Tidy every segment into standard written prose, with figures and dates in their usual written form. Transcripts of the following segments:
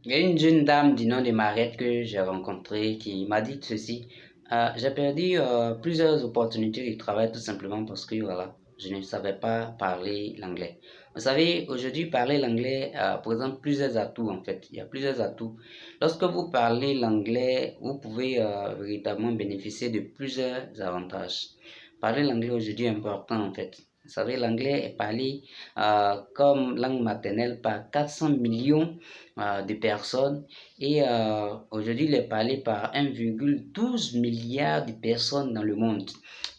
Il y a une jeune dame du nom de Mariette que j'ai rencontrée qui m'a dit ceci. J'ai perdu plusieurs opportunités de travail tout simplement parce que voilà, je ne savais pas parler l'anglais. Vous savez, aujourd'hui, parler l'anglais présente plusieurs atouts en fait. Il y a plusieurs atouts. Lorsque vous parlez l'anglais, vous pouvez véritablement bénéficier de plusieurs avantages. Parler l'anglais aujourd'hui est important en fait. Vous savez, l'anglais est parlé comme langue maternelle par 400 millions de personnes et aujourd'hui il est parlé par 1,12 milliard de personnes dans le monde.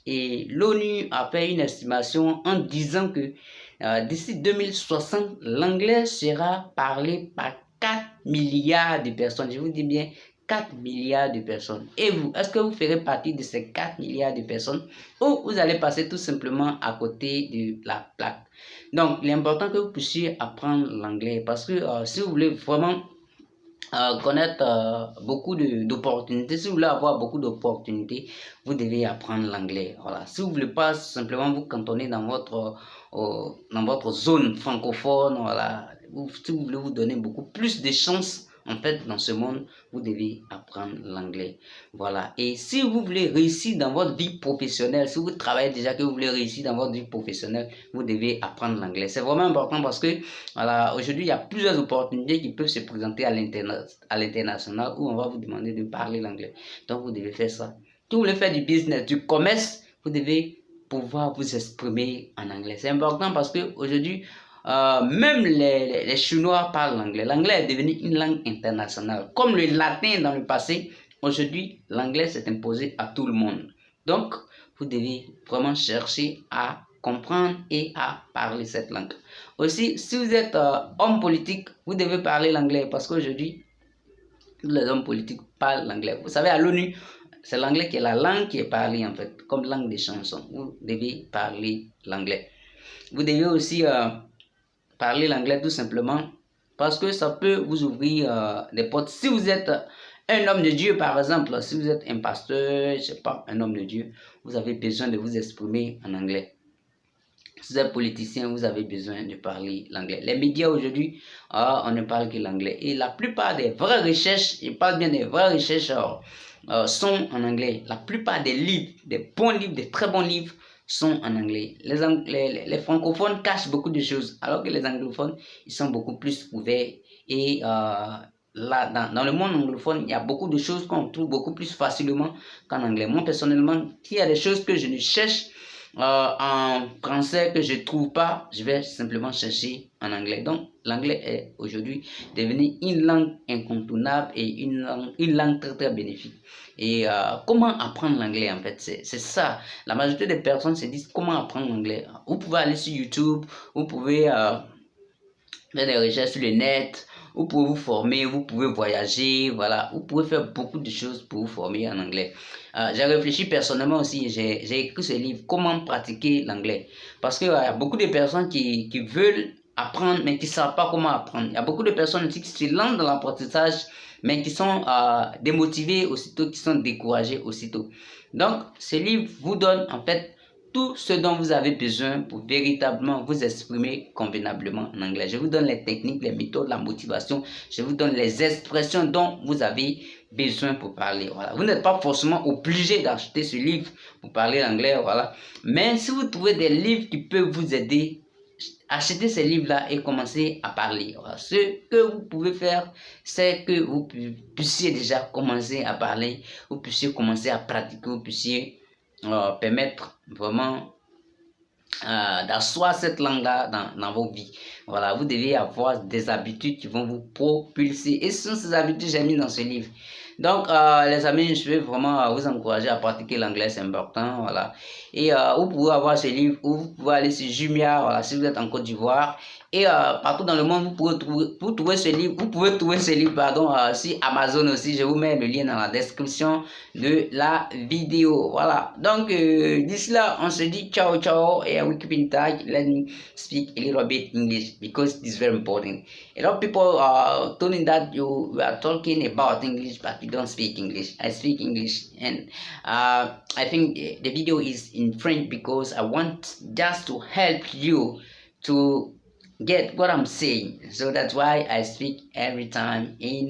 Et l'ONU a fait une estimation en disant que d'ici 2060, l'anglais sera parlé par 4 milliards de personnes. Je vous dis bien 4 milliards de personnes. Et vous, est-ce que vous ferez partie de ces 4 milliards de personnes ou vous allez passer tout simplement à côté de la plaque? Donc, il est important que vous puissiez apprendre l'anglais parce que si vous voulez vraiment connaître beaucoup d'opportunités, si vous voulez avoir beaucoup d'opportunités, vous devez apprendre l'anglais. Voilà. Si vous ne voulez pas simplement vous cantonner dans votre zone francophone, voilà. Si vous voulez vous donner beaucoup plus de chances en fait, dans ce monde, vous devez apprendre l'anglais. Voilà. Et si vous voulez réussir dans votre vie professionnelle, si vous travaillez déjà, que vous voulez réussir dans votre vie professionnelle, vous devez apprendre l'anglais. C'est vraiment important parce que, voilà, aujourd'hui, il y a plusieurs opportunités qui peuvent se présenter à l'international où on va vous demander de parler l'anglais. Donc, vous devez faire ça. Si vous voulez faire du business, du commerce, vous devez pouvoir vous exprimer en anglais. C'est important parce qu'aujourd'hui, même les Chinois parlent l'anglais. L'anglais est devenu une langue internationale. Comme le latin dans le passé, aujourd'hui, l'anglais s'est imposé à tout le monde. Donc, vous devez vraiment chercher à comprendre et à parler cette langue. Aussi, si vous êtes homme politique, vous devez parler l'anglais parce qu'aujourd'hui, tous les hommes politiques parlent l'anglais. Vous savez, à l'ONU, c'est l'anglais qui est la langue qui est parlée en fait, comme langue des chansons. Vous devez parler l'anglais. Vous devez aussi parler l'anglais tout simplement parce que ça peut vous ouvrir des portes. Si vous êtes un homme de Dieu, par exemple, si vous êtes un pasteur, je sais pas, un homme de Dieu, vous avez besoin de vous exprimer en anglais. Si vous êtes politicien, vous avez besoin de parler l'anglais. Les médias aujourd'hui, on ne parle que l'anglais. Et la plupart des vraies recherches, je parle bien des vraies recherches, sont en anglais. La plupart des livres, des bons livres, des très bons livres, sont en anglais. Les francophones cachent beaucoup de choses, alors que les anglophones, ils sont beaucoup plus ouverts. Et là, dans le monde anglophone, il y a beaucoup de choses qu'on trouve beaucoup plus facilement qu'en anglais. Moi, personnellement, il y a des choses que je ne cherche en français que je ne trouve pas, je vais simplement chercher en anglais. Donc, l'anglais est aujourd'hui devenu une langue incontournable et une langue très, très bénéfique. Et comment apprendre l'anglais, en fait, c'est ça. La majorité des personnes se disent comment apprendre l'anglais. Vous pouvez aller sur YouTube, vous pouvez faire des recherches sur le net, vous pouvez vous former, vous pouvez voyager, voilà, vous pouvez faire beaucoup de choses pour vous former en anglais. J'ai réfléchi personnellement aussi, j'ai écrit ce livre, Comment pratiquer l'anglais. Parce qu'il y a beaucoup de personnes qui veulent apprendre, mais qui ne savent pas comment apprendre. Il y a beaucoup de personnes aussi qui se lancent dans l'apprentissage, mais qui sont démotivées aussitôt, qui sont découragées aussitôt. Donc, ce livre vous donne en fait tout ce dont vous avez besoin pour véritablement vous exprimer convenablement en anglais. Je vous donne les techniques, les méthodes, la motivation. Je vous donne les expressions dont vous avez besoin pour parler. Voilà. Vous n'êtes pas forcément obligé d'acheter ce livre pour parler anglais. Voilà. Mais si vous trouvez des livres qui peuvent vous aider, achetez ces livres-là et commencez à parler. Voilà. Ce que vous pouvez faire, c'est que vous puissiez déjà commencer à parler, vous puissiez commencer à pratiquer, vous puissiez permettre vraiment d'asseoir cette langue-là dans vos vies. Voilà, vous devez avoir des habitudes qui vont vous propulser. Et ce sont ces habitudes que j'ai mis dans ce livre. Donc, les amis, je vais vraiment vous encourager à pratiquer l'anglais, c'est important. Voilà. Et vous pouvez avoir ce livre, ou vous pouvez aller sur Jumia, voilà, si vous êtes en Côte d'Ivoire. Et partout dans le monde, vous pouvez trouver ce livre, pardon, sur Amazon aussi. Je vous mets le lien dans la description de la vidéo. Voilà. Donc, d'ici là, on se dit ciao, ciao, and we keep in touch. Let me speak a little bit English because it's very important. A lot of people are telling that you are talking about English, but you don't speak English. I speak English, and I think the video is in French because I want just to help you to get what I'm saying. So that's why I speak every time in